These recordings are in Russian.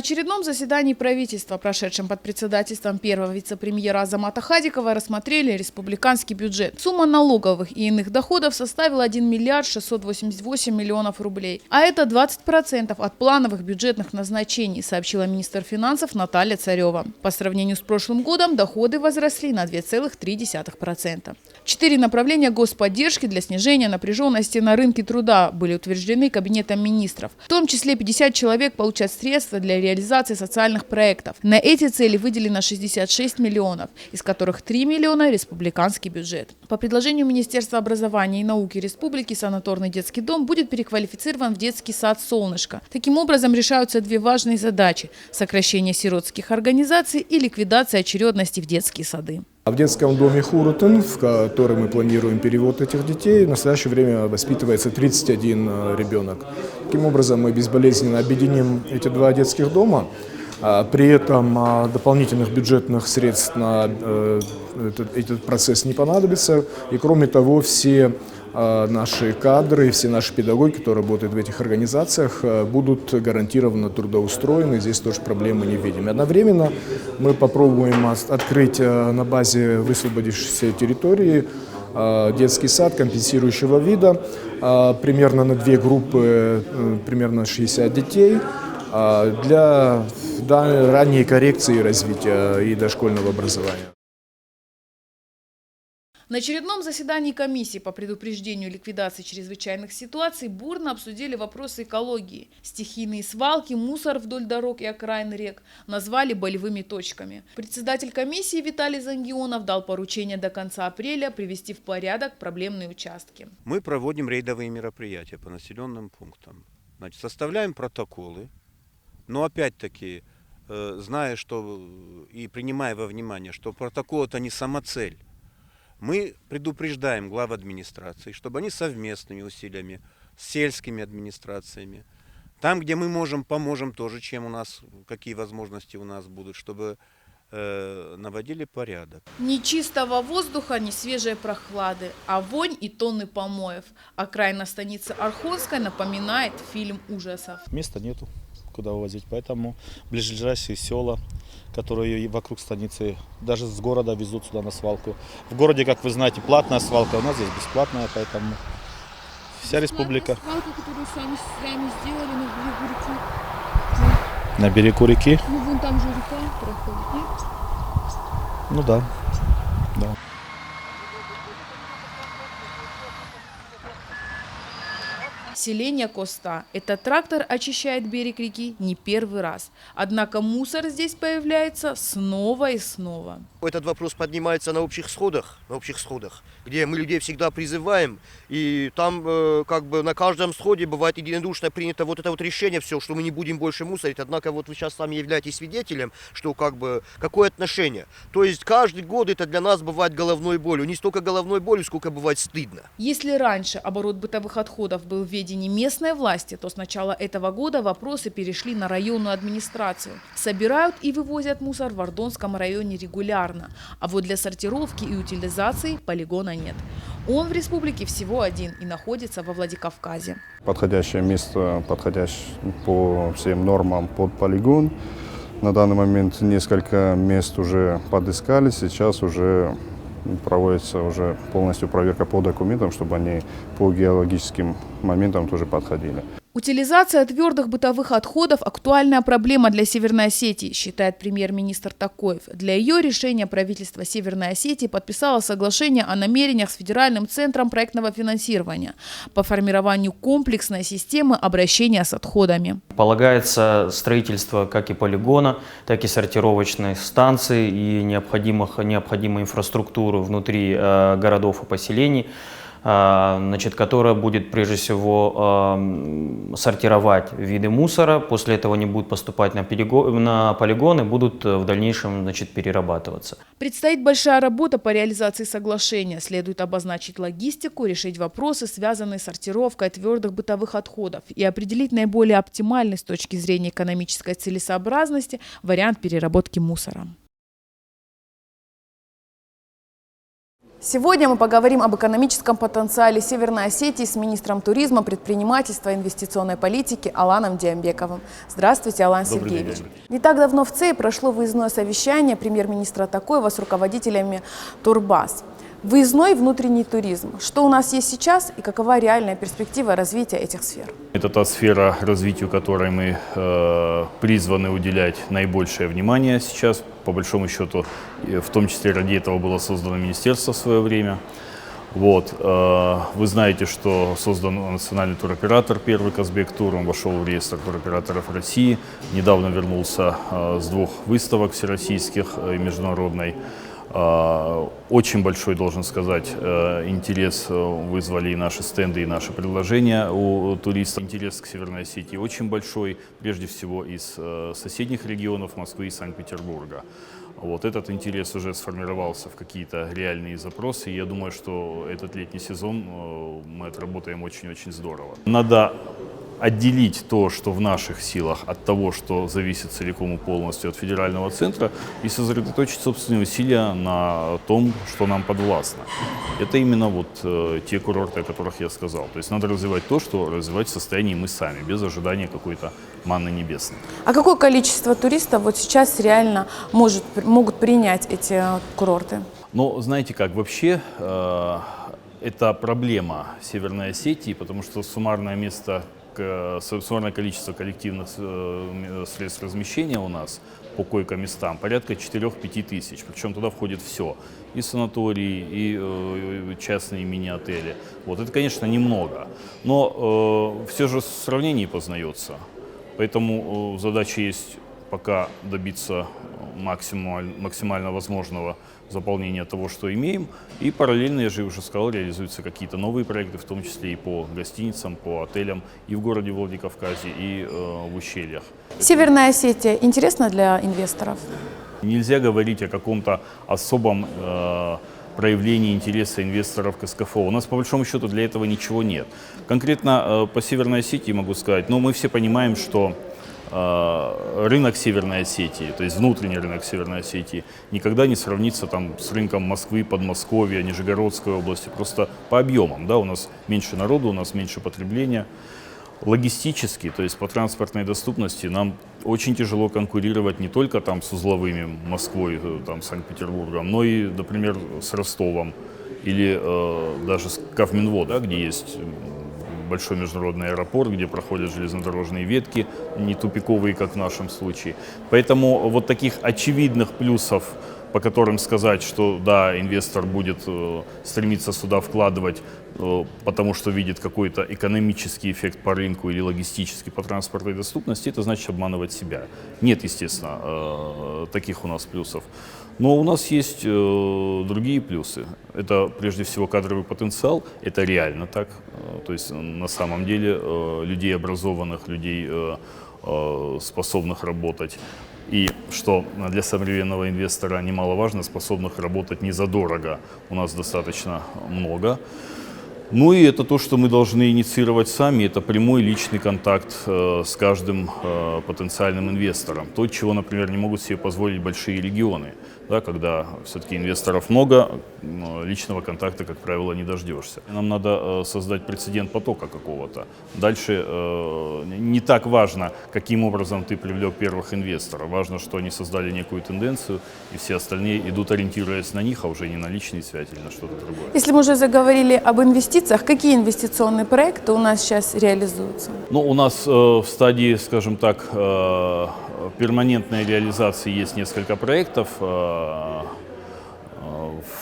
очередном заседании правительства, прошедшем под председательством первого вице-премьера Азамата Хадикова, рассмотрели республиканский бюджет. Сумма налоговых и иных доходов составила 1 миллиард 688 миллионов рублей. А это 20% от плановых бюджетных назначений, сообщила министр финансов Наталья Царева. По сравнению с прошлым годом доходы возросли на 2,3%. 4 направления господдержки для снижения напряженности на рынке труда были утверждены Кабинетом министров. В том числе 50 человек получат средства для реализации социальных проектов. На эти цели выделено 66 миллионов, из которых 3 миллиона – республиканский бюджет. По предложению Министерства образования и науки республики санаторный детский дом будет переквалифицирован в детский сад «Солнышко». Таким образом решаются две важные задачи – сокращение сиротских организаций и ликвидация очередности в детские сады. В детском доме Хурутен, в который мы планируем перевод этих детей, в настоящее время воспитывается 31 ребенок. Таким образом, мы безболезненно объединим эти два детских дома. При этом дополнительных бюджетных средств на этот процесс не понадобится. И кроме того, все наши кадры, все наши педагоги, которые работают в этих организациях, будут гарантированно трудоустроены. Здесь тоже проблемы не видим. Одновременно мы попробуем открыть на базе высвободившейся территории детский сад компенсирующего вида, примерно на две группы, примерно 60 детей, для ранней коррекции и развития и дошкольного образования. На очередном заседании комиссии по предупреждению и ликвидации чрезвычайных ситуаций бурно обсудили вопросы экологии. Стихийные свалки, мусор вдоль дорог и окраин рек назвали болевыми точками. Председатель комиссии Виталий Зангионов дал поручение до конца апреля привести в порядок проблемные участки. Мы проводим рейдовые мероприятия по населенным пунктам. Значит, составляем протоколы, но опять-таки, зная, что и принимая во внимание, что протокол – это не самоцель, мы предупреждаем глав администрации, чтобы они совместными усилиями с сельскими администрациями, там, где мы можем, поможем тоже, чем у нас, какие возможности у нас будут, чтобы наводили порядок. Ни чистого воздуха, ни свежей прохлады, а вонь и тонны помоев. Окраина станицы Орхонской напоминает фильм ужасов. Места нету, куда увозить, поэтому ближайшие села, которые вокруг станицы, даже с города везут сюда на свалку. В городе, как вы знаете, платная свалка, у нас здесь бесплатная, поэтому вся республика. Свалка, которую сами сделали на берегу реки. На берегу реки? Ну, вон там же река проходит, нет? Ну да, да. Селение Коста. Этот трактор очищает берег реки не первый раз. Однако мусор здесь появляется снова и снова. Этот вопрос поднимается на общих сходах, где мы людей всегда призываем. И там как бы на каждом сходе бывает единодушно принято вот это вот решение, все, что мы не будем больше мусорить. Однако вот вы сейчас сами являетесь свидетелем, что как бы какое отношение. То есть каждый год это для нас бывает головной болью. Не столько головной болью, сколько бывает стыдно. Если раньше оборот бытовых отходов был в ведении местной власти, то с начала этого года вопросы перешли на районную администрацию. Собирают и вывозят мусор в Ордонском районе регулярно, а вот для сортировки и утилизации полигона нет. Он в республике всего один и находится во Владикавказе. Подходящее место, подходящее по всем нормам под полигон. На данный момент несколько мест уже подыскали, сейчас уже проводится уже полностью проверка по документам, чтобы они по геологическим моментам тоже подходили. Утилизация твердых бытовых отходов – актуальная проблема для Северной Осетии, считает премьер-министр Токоев. Для ее решения правительство Северной Осетии подписало соглашение о намерениях с Федеральным центром проектного финансирования по формированию комплексной системы обращения с отходами. Полагается строительство как и полигона, так и сортировочной станции и необходимой инфраструктуры внутри городов и поселений, которая будет прежде всего сортировать виды мусора, после этого они будут поступать на полигоны, будут в дальнейшем перерабатываться. Предстоит большая работа по реализации соглашения. Следует обозначить логистику, решить вопросы, связанные с сортировкой твердых бытовых отходов и определить наиболее оптимальный с точки зрения экономической целесообразности вариант переработки мусора. Сегодня мы поговорим об экономическом потенциале Северной Осетии с министром туризма, предпринимательства и инвестиционной политики Аланом Диамбековым. Здравствуйте, Алан Сергеевич. Не так давно в ЦЕИ прошло выездное совещание премьер-министра Токаева с руководителями Турбаз. Выездной внутренний туризм. Что у нас есть сейчас и какова реальная перспектива развития этих сфер? Это та сфера, развитию которой мы призваны уделять наибольшее внимание сейчас. По большому счету, в том числе ради этого было создано министерство в свое время. Вот. Вы знаете, что создан национальный туроператор, первый Казбек Тур, он вошел в реестр туроператоров России. Недавно вернулся с 2 выставок всероссийских и международной. Очень большой, должен сказать, интерес вызвали и наши стенды, и наши предложения у туристов. Интерес к Северной Осетии очень большой, прежде всего из соседних регионов Москвы и Санкт-Петербурга. Вот этот интерес уже сформировался в какие-то реальные запросы, и я думаю, что этот летний сезон мы отработаем очень-очень здорово. Надо отделить то, что в наших силах, от того, что зависит целиком и полностью от федерального центра, и сосредоточить собственные усилия на том, что нам подвластно. Это именно вот те курорты, о которых я сказал. То есть надо развивать то, что развивать в состоянии мы сами, без ожидания какой-то манны небесной. А какое количество туристов вот сейчас реально могут принять эти курорты? Ну, знаете как, вообще это проблема Северной Осетии, потому что суммарное количество коллективных средств размещения у нас по койко-местам порядка 4-5 тысяч. Причем туда входит все. И санатории, и частные мини-отели. Вот это, конечно, немного. Но все же в сравнении познается. Поэтому задача есть пока добиться максимально возможного заполнения того, что имеем. И параллельно, я же уже сказал, реализуются какие-то новые проекты, в том числе и по гостиницам, по отелям, и в городе Владикавказе, и в ущельях. Северная Осетия интересна для инвесторов? Нельзя говорить о каком-то особом проявлении интереса инвесторов к СКФО. У нас, по большому счету, для этого ничего нет. Конкретно по Северной Осетии могу сказать, но мы все понимаем, что рынок Северной Осетии, то есть внутренний рынок Северной Осетии, никогда не сравнится там с рынком Москвы, Подмосковья, Нижегородской области, просто по объемам. Да, у нас меньше народу, у нас меньше потребления. Логистически, то есть по транспортной доступности, нам очень тяжело конкурировать не только там с узловыми Москвой, там, Санкт-Петербургом, но и, например, с Ростовом или даже с Кавминвод, да, где есть большой международный аэропорт, где проходят железнодорожные ветки, не тупиковые, как в нашем случае. Поэтому вот таких очевидных плюсов, по которым сказать, что да, инвестор будет стремиться сюда вкладывать, потому что видит какой-то экономический эффект по рынку или логистический по транспортной доступности, это значит обманывать себя. Нет, естественно, таких у нас плюсов. Но у нас есть другие плюсы. Это прежде всего кадровый потенциал, это реально так. То есть на самом деле людей образованных, людей способных работать. И что для современного инвестора немаловажно, способных работать не задорого, у нас достаточно много. Ну и это то, что мы должны инициировать сами, это прямой личный контакт с каждым потенциальным инвестором. То, чего, например, не могут себе позволить большие регионы. Да, когда все-таки инвесторов много, личного контакта, как правило, не дождешься. Нам надо создать прецедент потока какого-то. Дальше не так важно, каким образом ты привлек первых инвесторов. Важно, что они создали некую тенденцию, и все остальные идут, ориентируясь на них, а уже не на личные связи или на что-то другое. Если мы уже заговорили об инвестициях, какие инвестиционные проекты у нас сейчас реализуются? Ну, у нас в стадии, скажем так, перманентной реализации есть несколько проектов.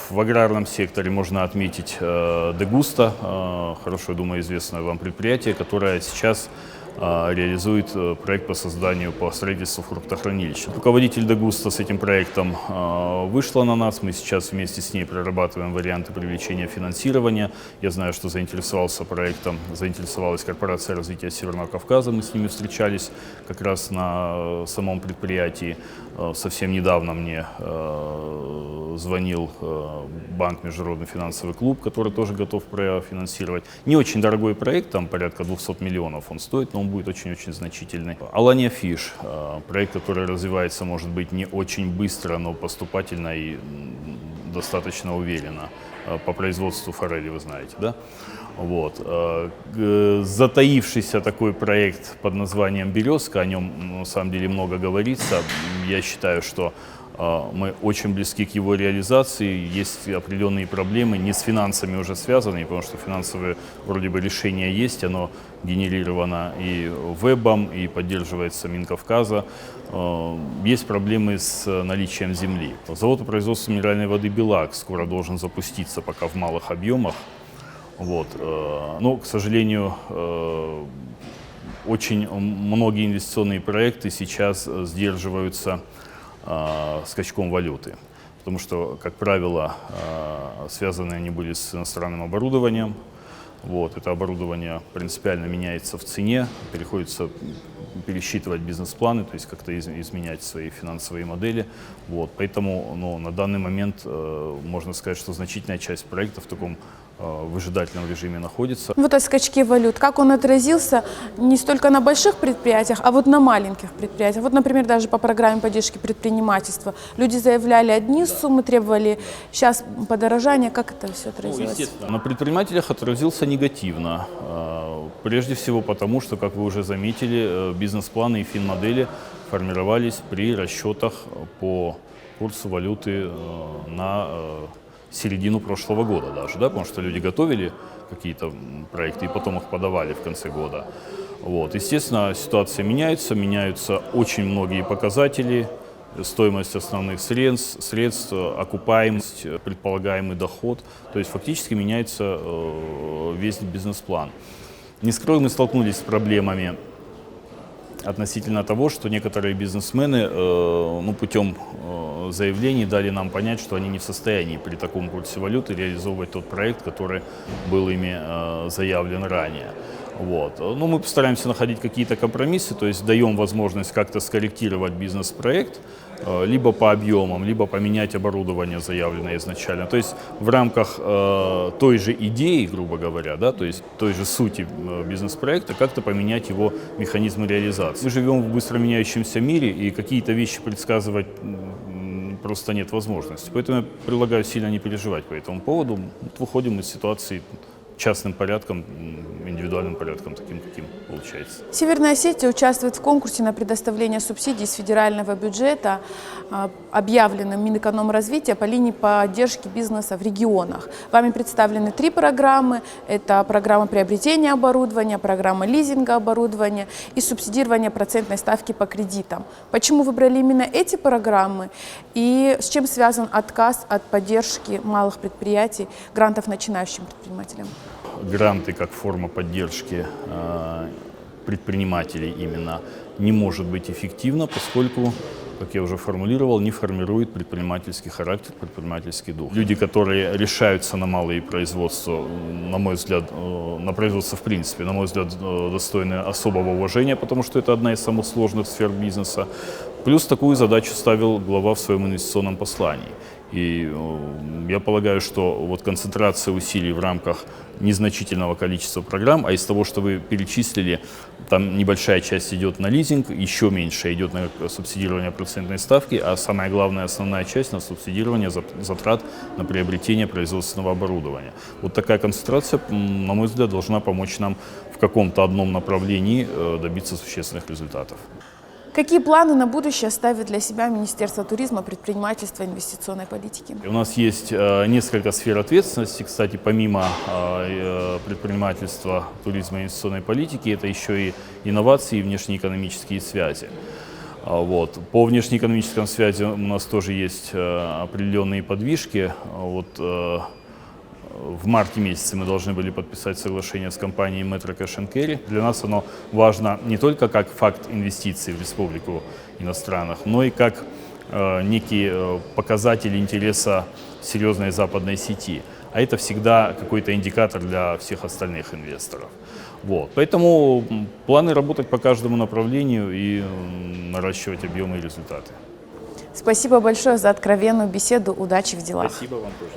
В аграрном секторе можно отметить Дегуста, хорошо, думаю, известное вам предприятие, которое сейчас реализует проект по строительству фруктохранилища. Руководитель Дегуста с этим проектом вышла на нас, мы сейчас вместе с ней прорабатываем варианты привлечения финансирования. Я знаю, что заинтересовалась корпорация развития Северного Кавказа, мы с ними встречались как раз на самом предприятии. Совсем недавно мне звонил банк «Международный финансовый клуб», который тоже готов профинансировать. Не очень дорогой проект, там порядка 200 миллионов он стоит, но он будет очень-очень значительный. Алания Фиш, проект, который развивается, может быть, не очень быстро, но поступательно и достаточно уверенно по производству форели, вы знаете, да? Вот. Затаившийся такой проект под названием «Березка», о нем на самом деле много говорится. Я считаю, что мы очень близки к его реализации. Есть определенные проблемы, не с финансами уже связанные, потому что финансовые вроде бы решения есть, оно генерировано и ВЭБом, и поддерживается Минкавказа. Есть проблемы с наличием земли. Завод по производству минеральной воды «Белак» скоро должен запуститься, пока в малых объемах. Вот. Но, к сожалению, очень многие инвестиционные проекты сейчас сдерживаются скачком валюты, потому что, как правило, связаны они были с иностранным оборудованием. Вот, это оборудование принципиально меняется в цене, приходится пересчитывать бизнес-планы, то есть как-то изменять свои финансовые модели. Вот, поэтому на данный момент можно сказать, что значительная часть проектов в таком выжидательном режиме находится. Вот о скачке валют, как он отразился не столько на больших предприятиях, а вот на маленьких предприятиях. Вот, например, даже по программе поддержки предпринимательства. Люди заявляли одни суммы, требовали сейчас подорожания. Как это все отразилось? Естественно, на предпринимателях отразился негативно. Прежде всего потому, что, как вы уже заметили, бизнес-планы и финмодели формировались при расчетах по курсу валюты на середину прошлого года даже, да, потому что люди готовили какие-то проекты и потом их подавали в конце года. Вот. Естественно, ситуация меняются очень многие показатели, стоимость основных средств, окупаемость, предполагаемый доход, то есть фактически меняется весь бизнес-план. Не скрою, мы столкнулись с проблемами относительно того, что некоторые бизнесмены путем заявлений дали нам понять, что они не в состоянии при таком курсе валюты реализовывать тот проект, который был ими заявлен ранее. Вот. Но мы постараемся находить какие-то компромиссы, то есть даем возможность как-то скорректировать бизнес-проект, либо по объемам, либо поменять оборудование, заявленное изначально. То есть в рамках той же идеи, грубо говоря, да, то есть той же сути бизнес-проекта, как-то поменять его механизмы реализации. Мы живем в быстро меняющемся мире, и какие-то вещи предсказывать просто нет возможности. Поэтому я предлагаю сильно не переживать по этому поводу. Выходим из ситуации частным порядком, индивидуальным порядком, таким, каким получается. Северная Осетия участвует в конкурсе на предоставление субсидий с федерального бюджета, объявленным Минэкономразвития по линии поддержки бизнеса в регионах. Вами представлены 3 программы. Это программа приобретения оборудования, программа лизинга оборудования и субсидирование процентной ставки по кредитам. Почему выбрали именно эти программы и с чем связан отказ от поддержки малых предприятий, грантов начинающим предпринимателям? Гранты как форма поддержки предпринимателей именно не может быть эффективна, поскольку, как я уже формулировал, не формирует предпринимательский характер, предпринимательский дух. Люди, которые решаются на малые производства, на мой взгляд, на производство в принципе, на мой взгляд, достойны особого уважения, потому что это одна из самых сложных сфер бизнеса. Плюс такую задачу ставил глава в своем инвестиционном послании. И я полагаю, что вот концентрация усилий в рамках незначительного количества программ, а из того, что вы перечислили, там небольшая часть идет на лизинг, еще меньше идет на субсидирование процентной ставки, а самая главная, основная часть на субсидирование затрат на приобретение производственного оборудования. Вот такая концентрация, на мой взгляд, должна помочь нам в каком-то одном направлении добиться существенных результатов. Какие планы на будущее ставит для себя Министерство туризма, предпринимательства и инвестиционной политики? У нас есть несколько сфер ответственности. Кстати, помимо предпринимательства, туризма и инвестиционной политики, это еще и инновации и внешнеэкономические связи. Вот. По внешнеэкономическим связям у нас тоже есть определенные подвижки. Вот, в марте месяце мы должны были подписать соглашение с компанией Metro Cash & Carry. Для нас оно важно не только как факт инвестиций в республику иностранных, но и как некий показатель интереса серьезной западной сети. А это всегда какой-то индикатор для всех остальных инвесторов. Вот. Поэтому планы работать по каждому направлению и наращивать объемы и результаты. Спасибо большое за откровенную беседу. Удачи в делах. Спасибо вам тоже.